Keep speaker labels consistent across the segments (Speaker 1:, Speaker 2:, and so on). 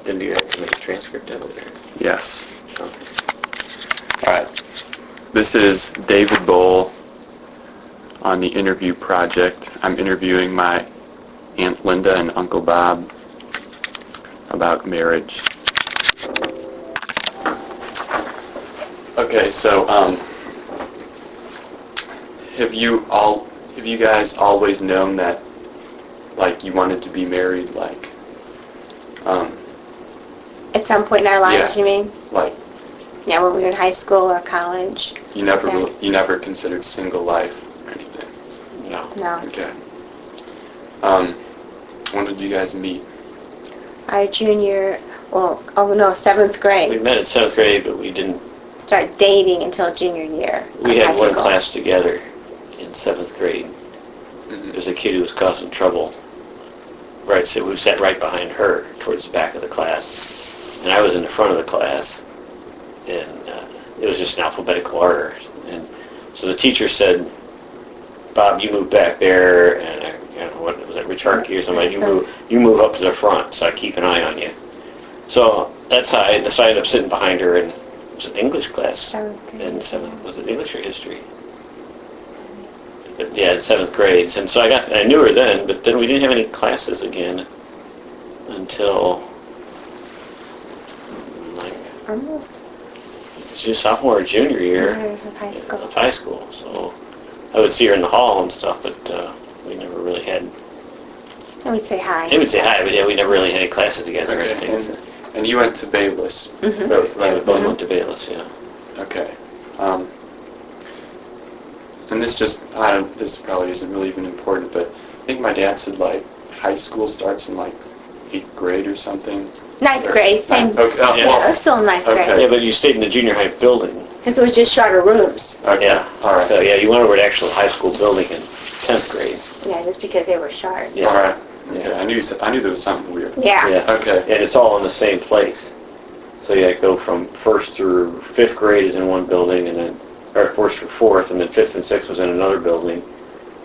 Speaker 1: Then do you have to make a transcript of it?
Speaker 2: Yes.
Speaker 1: Okay.
Speaker 2: All right. This is David Bowl on the interview project. I'm interviewing my Aunt Linda and Uncle Bob about marriage. Okay, so have you guys always known that, like, you wanted to be married, like,
Speaker 3: at some point in our lives,
Speaker 2: yeah,
Speaker 3: you mean?
Speaker 2: like,
Speaker 3: Yeah, when we were in high school or college.
Speaker 2: you never
Speaker 3: Yeah.
Speaker 2: you never considered single life or anything?
Speaker 1: No.
Speaker 3: No.
Speaker 2: Okay. When did you guys meet?
Speaker 3: Our junior, seventh
Speaker 1: We
Speaker 3: grade.
Speaker 1: met in 7th grade, but we didn't.
Speaker 3: Start dating until junior year.
Speaker 1: We
Speaker 3: of
Speaker 1: had
Speaker 3: high
Speaker 1: one
Speaker 3: school.
Speaker 1: class together in 7th grade.
Speaker 2: Mm-hmm.
Speaker 1: There was a kid who was causing trouble. Right, so we sat right behind her towards the back of the class. And I was in the front of the class. And it was just an alphabetical order. And so the teacher said, Bob, you move back there. And what was that, Rich Harkey or somebody? You move up to the front, so I keep an eye on you. So that's how I decided I'm sitting behind her in, was it English class? In 7th, was it English or history? But yeah, in 7th grade. And so I knew her then, but then we didn't have any classes again until
Speaker 3: Almost.
Speaker 1: she sophomore or junior year
Speaker 3: Of high school.
Speaker 1: of high school. So I would see her in the hall and stuff, but we never really had.
Speaker 3: And we'd say hi.
Speaker 1: They would say hi, but yeah, we never really had any classes together or
Speaker 2: Okay.
Speaker 1: anything.
Speaker 2: And you went to Bayless.
Speaker 3: Mm-hmm.
Speaker 1: Both went to Bayless, yeah.
Speaker 2: Okay. And this probably isn't really even important, but I think my dad said, like, high school starts in, like, 8th grade or something.
Speaker 3: Ninth grade, same.
Speaker 2: Okay. Oh,
Speaker 1: Yeah.
Speaker 2: well,
Speaker 3: Yeah, it was still in ninth
Speaker 2: Okay.
Speaker 3: grade.
Speaker 1: Yeah, but you stayed in the junior high building.
Speaker 3: Because it was just shorter rooms.
Speaker 2: okay.
Speaker 1: Yeah.
Speaker 2: All right.
Speaker 1: So yeah, you went over to the actual high school building in 10th grade.
Speaker 3: Yeah, just because they were short.
Speaker 1: Yeah.
Speaker 2: All right. Okay.
Speaker 1: Yeah.
Speaker 2: I knew there was something weird.
Speaker 3: Yeah.
Speaker 1: Yeah.
Speaker 2: Okay.
Speaker 1: And it's all in the same place. So you go from 1st through 5th grade is in one building, and then, or 1st through 4th, and then 5th and 6th was in another building.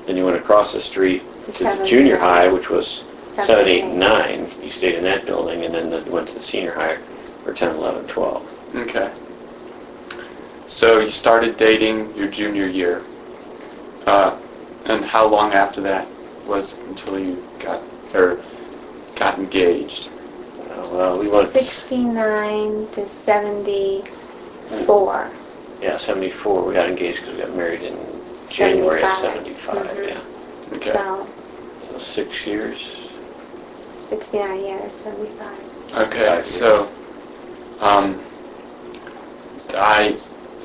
Speaker 1: Then you went across the street to the
Speaker 3: seventh
Speaker 1: junior
Speaker 3: grade.
Speaker 1: high, which was 7,
Speaker 3: 7,
Speaker 1: 8, and 9. You stayed in that building, and then you went to the senior high for 10, 11, 12.
Speaker 2: Okay. So you started dating your junior year. And how long after that was until you got engaged?
Speaker 1: Well, we went.
Speaker 3: 69 to 74.
Speaker 1: Yeah, 74. We got engaged because we got married in January of
Speaker 3: 75.
Speaker 1: 75.
Speaker 3: Mhm.
Speaker 1: Yeah.
Speaker 2: Okay.
Speaker 1: So 6 years.
Speaker 3: 69 years, 75.
Speaker 2: Okay.
Speaker 1: 5 years.
Speaker 2: So,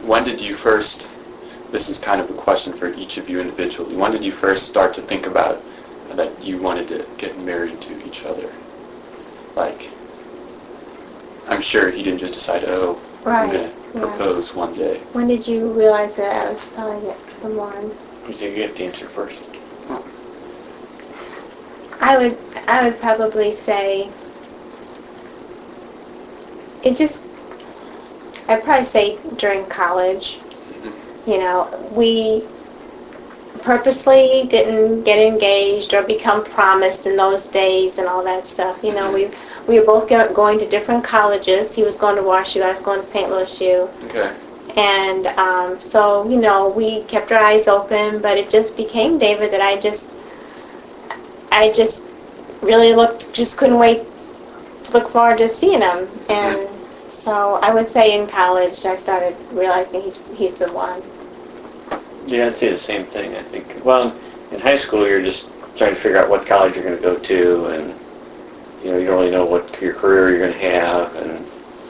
Speaker 2: when did you first? This is kind of a question for each of you individually. When did you first start to think about that you wanted to get married to each other? Like, I'm sure he didn't just decide, I'm
Speaker 3: Right.
Speaker 2: going to propose one day.
Speaker 3: When did you realize that I was probably the one?
Speaker 1: You think you have to answer first?
Speaker 3: I would probably say I'd probably say during college. You know, we purposely didn't get engaged or become promised in those days and all that stuff. You know, we were both going to different colleges. He was going to WashU, I was going to St. Louis U.
Speaker 2: Okay.
Speaker 3: And so, you know, we kept our eyes open, but it just became David that I just really couldn't wait to look forward to seeing him. And so I would say in college I started realizing he's the one.
Speaker 1: Yeah, I'd say the same thing, I think. Well, in high school, you're just trying to figure out what college you're going to go to, and, you know, you don't really know what your career you're going to have, and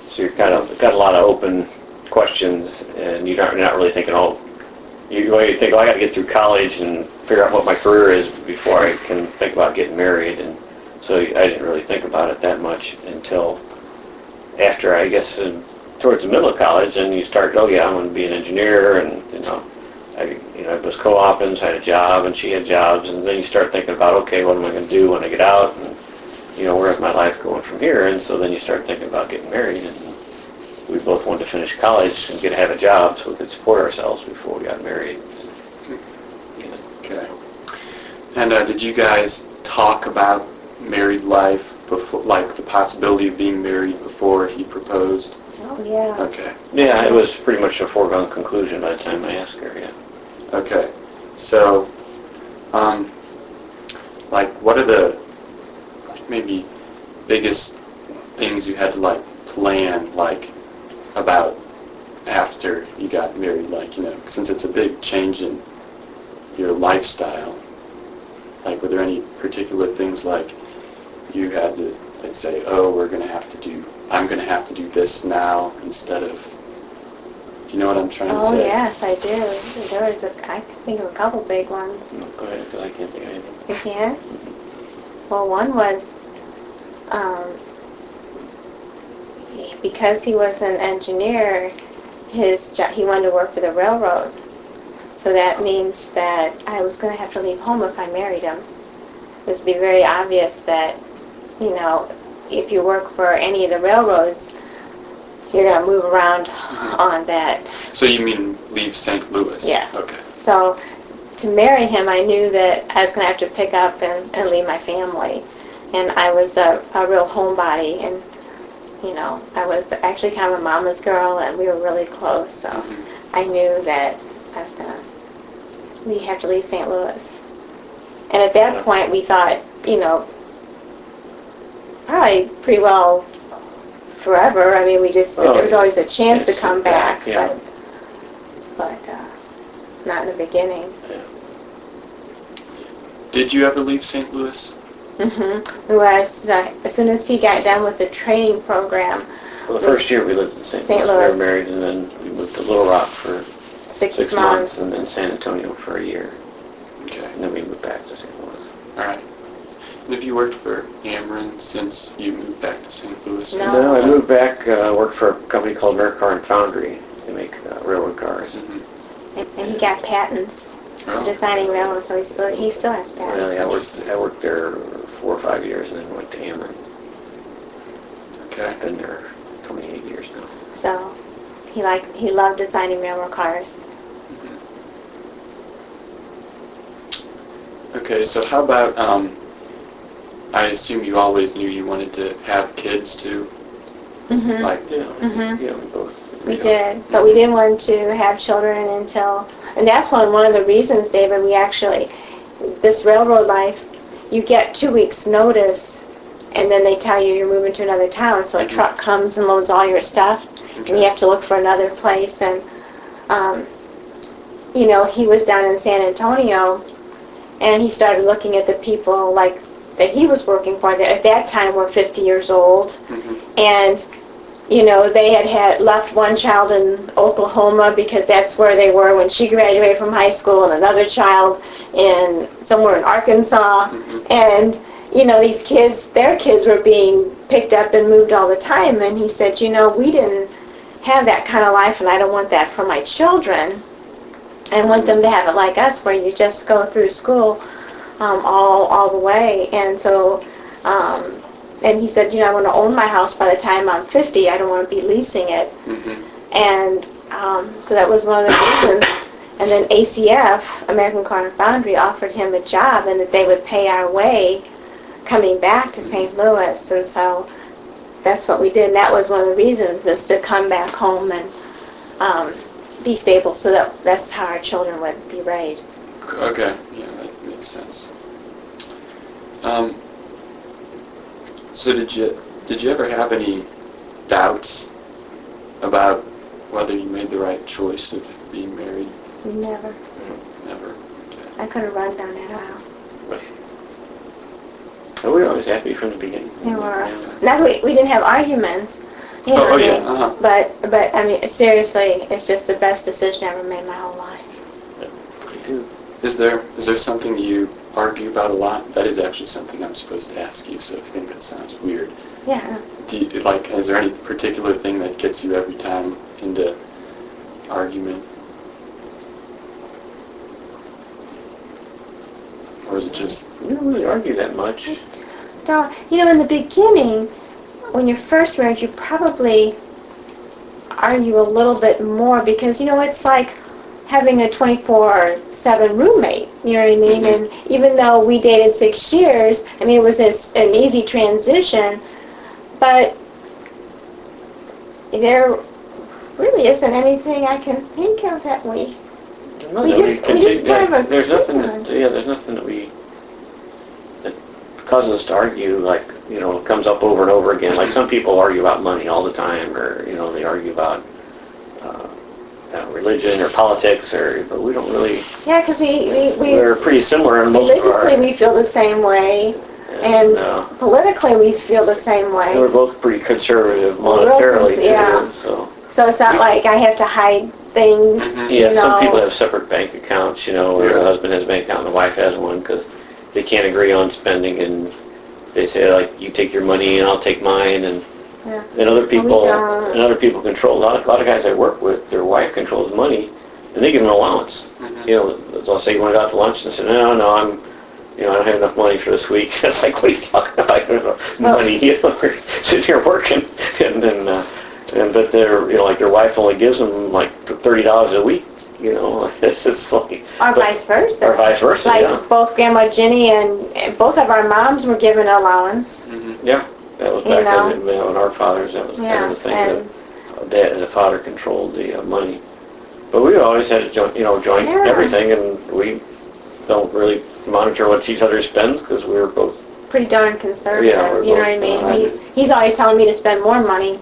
Speaker 1: so you're kind of got a lot of open questions, and you're not really thinking, you think, I got to get through college and figure out what my career is before I can think about getting married, and so I didn't really think about it that much until after, I guess, towards the middle of college, and you start, I'm going to be an engineer, and, I was co-oping, so I had a job, and she had jobs, and then you start thinking about, okay, what am I going to do when I get out, and, where's my life going from here, and so then you start thinking about getting married, and we both wanted to finish college and have a job so we could support ourselves before we got married.
Speaker 2: Okay. And did you guys talk about married life before, like the possibility of being married before he proposed?
Speaker 3: Oh, yeah.
Speaker 2: Okay.
Speaker 1: Yeah, it was pretty much a foregone conclusion by the time I asked her, yeah.
Speaker 2: Okay. So, like, what are the maybe biggest things you had to like plan, like, about after you got married, like, you know, since it's a big change in your lifestyle, like, were there any particular things like you had to, like, say, oh, I'm going to have to do this now instead of, you know what I'm trying to
Speaker 3: Oh,
Speaker 2: say?
Speaker 3: yes, I do. I can think of a couple big ones.
Speaker 1: No, go ahead, because I can't think of anything.
Speaker 3: You can? Well, one was, because he was an engineer, he wanted to work for the railroad. So that means that I was going to have to leave home if I married him. It would be very obvious that, you know, if you work for any of the railroads, you're going to move around on that.
Speaker 2: So you mean leave St. Louis?
Speaker 3: Yeah.
Speaker 2: Okay.
Speaker 3: So to marry him, I knew that I was going to have to pick up and leave my family. And I was a real homebody, and, you know, I was actually kind of a mama's girl, and we were really close. So I knew that I was going to have to leave St. Louis. And at that point, we thought, you know, probably pretty well forever. I mean, there was always a chance to come back,
Speaker 1: yeah.
Speaker 3: but not in the beginning.
Speaker 1: Yeah.
Speaker 2: Did you ever leave St. Louis?
Speaker 3: Mm-hmm. As soon as he got done with the training program.
Speaker 1: Well, the first year we lived in St. Louis. We were married, and then we moved to Little Rock for 6 months, and then San Antonio for a year.
Speaker 2: Okay.
Speaker 1: And then we moved back to St. Louis.
Speaker 2: All right. And have you worked for Ameren since you moved back to St. Louis?
Speaker 1: No, I moved back, worked for a company called American Car and Foundry. They make railroad cars.
Speaker 2: Mm-hmm.
Speaker 3: And he got patents for designing railroads, so he still has patents.
Speaker 1: Well, yeah, I worked there 4 or 5 years, and then went to Ameren.
Speaker 2: Okay.
Speaker 1: I've been there 28 years now.
Speaker 3: So he loved designing railroad cars.
Speaker 2: Mm-hmm. Okay, so how about, I assume you always knew you wanted to have kids too?
Speaker 3: Mm-hmm.
Speaker 2: Like,
Speaker 1: Yeah, we both.
Speaker 3: We did, but we didn't want to have children until, and that's one of the reasons, David, this railroad life, you get 2 weeks notice, and then they tell you you're moving to another town, so a truck comes and loads all your stuff, and you have to look for another place, and, you know, he was down in San Antonio, and he started looking at the people, like, that he was working for, that at that time were 50 years old, and you know, they had left one child in Oklahoma because that's where they were when she graduated from high school, and another child somewhere in Arkansas. And, you know, these kids, their kids were being picked up and moved all the time. And he said, you know, we didn't have that kind of life, and I don't want that for my children. I want them to have it like us, where you just go through school all the way. And so, and he said, you know, I want to own my house by the time I'm 50. I don't want to be leasing it. And so that was one of the reasons. And then ACF, American Car and Foundry, offered him a job, and that they would pay our way coming back to St. Louis. And so that's what we did. And that was one of the reasons, is to come back home and be stable, so that's how our children would be raised.
Speaker 2: Okay, yeah, that makes sense. So did you ever have any doubts about whether you made the right choice of being married?
Speaker 3: Never.
Speaker 2: Never. Okay.
Speaker 3: I could have run down that aisle.
Speaker 1: We were always happy from the beginning.
Speaker 3: We were. Not that we didn't have arguments. You know But I mean, seriously, it's just the best decision I ever made in my whole life.
Speaker 1: Yeah, me too.
Speaker 2: Is there something you argue about a lot? That is actually something I'm supposed to ask you, so if you think that sounds weird.
Speaker 3: Yeah.
Speaker 2: Is there any particular thing that gets you every time into argument? Or is it just...
Speaker 1: We don't really argue that much.
Speaker 3: Don't. You know, in the beginning, when you're first married, you probably argue a little bit more, because, you know, it's like having a 24/7 roommate, you know what I mean?
Speaker 2: Mhm.
Speaker 3: And even though we dated 6 years, I mean, it was an easy transition, but there really isn't anything I can think of that we just kind of
Speaker 1: there's nothing
Speaker 3: agree on.
Speaker 1: there's nothing that causes us to argue, like, comes up over and over again. Like, some people argue about money all the time, or, they argue about religion or politics, but we don't really.
Speaker 3: Yeah, because
Speaker 1: We're pretty similar in most of our.
Speaker 3: religiously we feel the same way, and politically we feel the same way.
Speaker 1: We're both pretty conservative monetarily,
Speaker 3: Yeah.
Speaker 1: too, so.
Speaker 3: So it's not like I have to hide things,
Speaker 2: Mhm.
Speaker 1: Yeah,
Speaker 3: you know.
Speaker 1: some people have separate bank accounts, where the husband has a bank account and the wife has one, because they can't agree on spending, and they say, like, you take your money and I'll take mine, and
Speaker 3: Yeah.
Speaker 1: and other people
Speaker 3: don't.
Speaker 1: control. A lot of guys I work with, their wife controls money, and they give them an allowance.
Speaker 2: Mhm.
Speaker 1: They'll say, you want to go out to lunch? And say, no, I don't have enough money for this week. It's like, what are you talking about? I don't have money. We're sitting here working, but they're, like, their wife only gives them like $30 a week. It's just like.
Speaker 3: Or vice versa.
Speaker 1: Or vice versa,
Speaker 3: like
Speaker 1: yeah.
Speaker 3: both Grandma Jenny and both of our moms were given allowance.
Speaker 2: Mhm.
Speaker 1: Yeah, that was back when our fathers. That was kind of the thing,
Speaker 3: and
Speaker 1: that the father controlled the money. But we always had joint
Speaker 3: Yeah.
Speaker 1: everything, and we don't really monitor what each other spends, because we were both.
Speaker 3: pretty darn conservative.
Speaker 1: Yeah, we're
Speaker 3: you know what I
Speaker 1: both,
Speaker 3: mean? He's always telling me to spend more money.